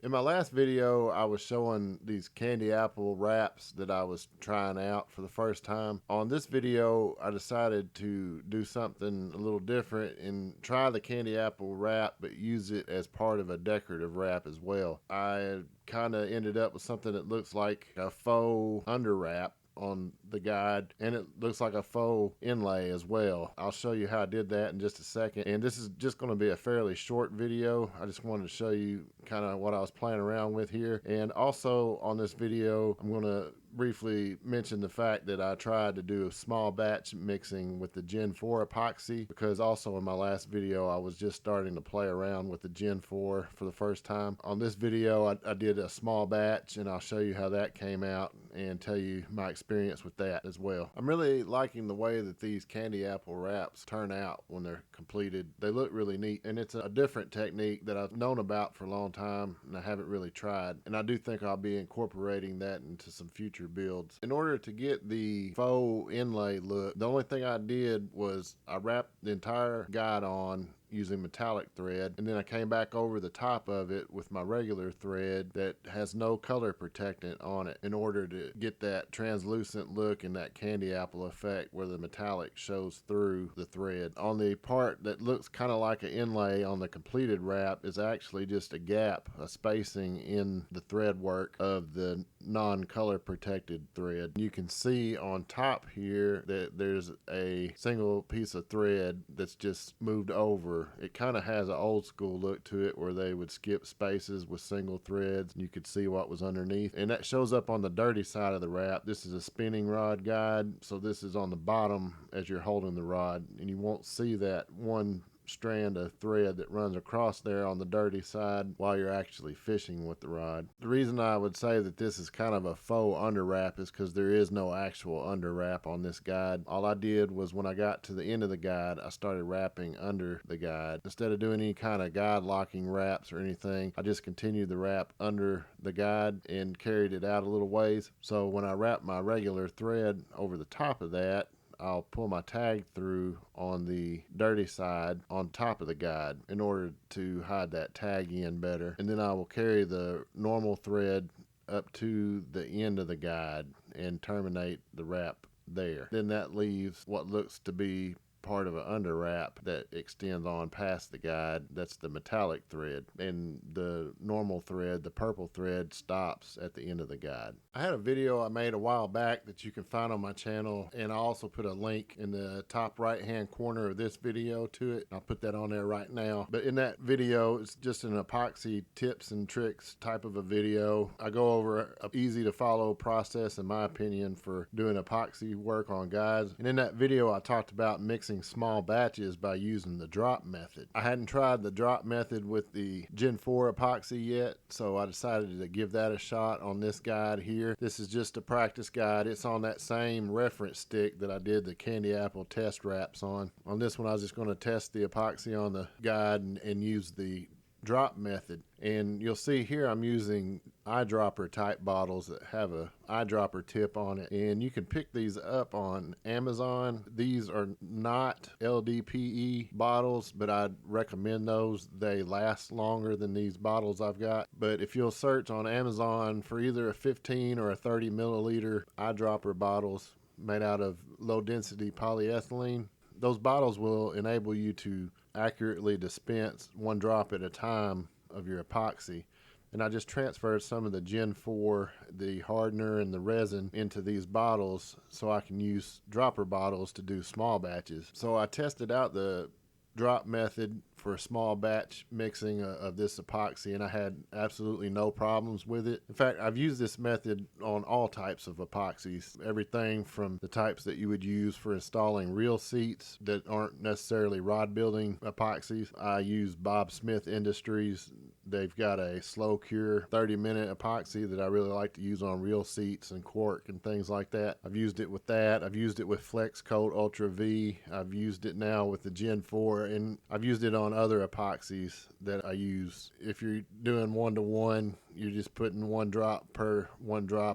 In my last video, I was showing these candy apple wraps that I was trying out for the first time. On this video, I decided to do something a little different and try the candy apple wrap, but use it as part of a decorative wrap as well. I kind of ended up with something that looks like a faux under wrap on the guide, and it looks like a faux inlay as well. I'll show you how I did that in just a second, and this is just going to be a fairly short video. I just wanted to show you kind of what I was playing around with here. And also on this video, I'm going to briefly mention the fact that I tried to do a small batch mixing with the Gen 4 epoxy, because also in my last video I was just starting to play around with the Gen 4 for the first time. On this video I did a small batch, and I'll show you how that came out and tell you my experience with that as well. I'm really liking the way that these candy apple wraps turn out when they're completed. They look really neat, and it's a different technique that I've known about for a long time and I haven't really tried, and I do think I'll be incorporating that into some future builds. In order to get the faux inlay look, the only thing I did was I wrapped the entire guide on using metallic thread, and then I came back over the top of it with my regular thread that has no color protectant on it, in order to get that translucent look and that candy apple effect where the metallic shows through the thread. On the part that looks kind of like an inlay on the completed wrap is actually just a gap, a spacing in the thread work of the non-color protected thread. You can see on top here that there's a single piece of thread that's just moved over. It kind of has an old school look to it where they would skip spaces with single threads. You could see what was underneath, and that shows up on the dirty side of the wrap. This is a spinning rod guide, so this is on the bottom as you're holding the rod, and you won't see that one strand of thread that runs across there on the dirty side while you're actually fishing with the rod. The reason I would say that this is kind of a faux under wrap is because there is no actual under wrap on this guide. All I did was, when I got to the end of the guide, I started wrapping under the guide. Instead of doing any kind of guide locking wraps or anything, I just continued the wrap under the guide and carried it out a little ways. So when I wrap my regular thread over the top of that, I'll pull my tag through on the dirty side on top of the guide in order to hide that tag in better. And then I will carry the normal thread up to the end of the guide and terminate the wrap there. Then that leaves what looks to be part of an under wrap that extends on past the guide. That's the metallic thread, and the normal thread, the purple thread, stops at the end of the guide. I had a video I made a while back that you can find on my channel, and I also put a link in the top right hand corner of this video to it. I'll put that on there right now. But in that video, it's just an epoxy tips and tricks type of a video. I go over an easy to follow process, in my opinion, for doing epoxy work on guides. And in that video I talked about mixing small batches by using the drop method. I hadn't tried the drop method with the Gen 4 epoxy yet, so I decided to give that a shot on this guide here. This is just a practice guide. It's on that same reference stick that I did the candy apple test wraps on. On this one I was just going to test the epoxy on the guide and use the drop method. And you'll see here I'm using eyedropper type bottles that have a eyedropper tip on it, and you can pick these up on Amazon. These are not LDPE bottles, but I'd recommend those. They last longer than these bottles I've got. But if you'll search on Amazon for either a 15 or a 30 milliliter eyedropper bottles made out of low density polyethylene, those bottles will enable you to accurately dispense one drop at a time of your epoxy. And I just transferred some of the Gen 4, the hardener and the resin, into these bottles so I can use dropper bottles to do small batches. So I tested out the drop method for a small batch mixing of this epoxy, and I had absolutely no problems with it. In fact, I've used this method on all types of epoxies, everything from the types that you would use for installing reel seats that aren't necessarily rod building epoxies. I use Bob Smith Industries. They've got a slow cure 30-minute epoxy that I really like to use on reel seats and cork and things like that. I've used it with that. I've used it with Flex Coat Ultra V. I've used it now with the Gen 4, and I've used it on other epoxies that I use. If you're doing one-to-one, you're just putting one drop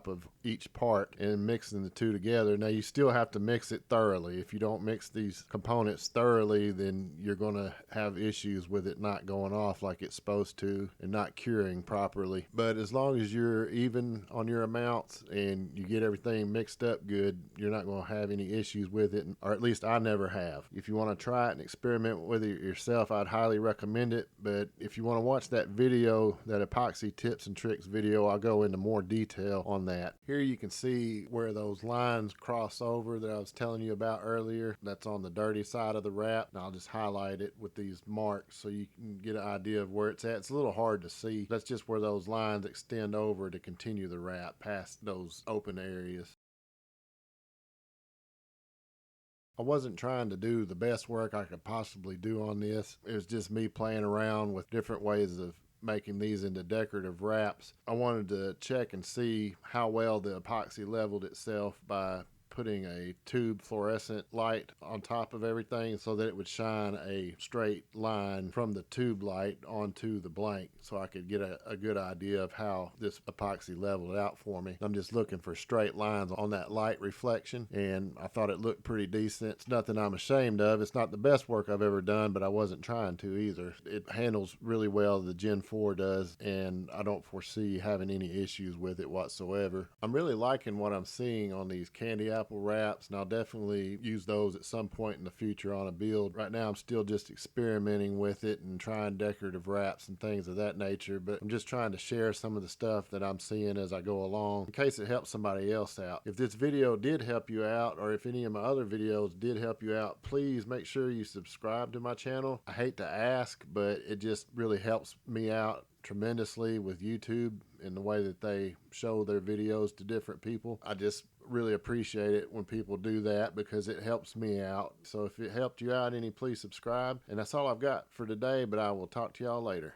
of each part and mixing the two together. Now you still have to mix it thoroughly. If you don't mix these components thoroughly, then you're going to have issues with it not going off like it's supposed to and not curing properly. But as long as you're even on your amounts and you get everything mixed up good, you're not going to have any issues with it, or at least I never have. If you want to try it and experiment with it yourself, I'd highly recommend it. But if you want to watch that video, that epoxy tips and tricks video, I'll go into more detail on that. Here you can see where those lines cross over that I was telling you about earlier. That's on the dirty side of the wrap, and I'll just highlight it with these marks so you can get an idea of where it's at. It's a little hard to see. That's just where those lines extend over to continue the wrap past those open areas. I wasn't trying to do the best work I could possibly do on this. It was just me playing around with different ways of making these into decorative wraps. I wanted to check and see how well the epoxy leveled itself by putting a tube fluorescent light on top of everything so that it would shine a straight line from the tube light onto the blank, so I could get a good idea of how this epoxy leveled out for me. I'm just looking for straight lines on that light reflection, and I thought it looked pretty decent. It's nothing I'm ashamed of. It's not the best work I've ever done, but I wasn't trying to either. It handles really well, the Gen 4 does, and I don't foresee having any issues with it whatsoever. I'm really liking what I'm seeing on these candy apple wraps, and I'll definitely use those at some point in the future on a build. Right now I'm still just experimenting with it and trying decorative wraps and things of that nature, but I'm just trying to share some of the stuff that I'm seeing as I go along in case it helps somebody else out. If this video did help you out, or if any of my other videos did help you out, please make sure you subscribe to my channel. I hate to ask, but it just really helps me out tremendously with YouTube in the way that they show their videos to different people. I just really appreciate it when people do that because it helps me out. So if it helped you out any, please subscribe. And that's all I've got for today, but I will talk to y'all later.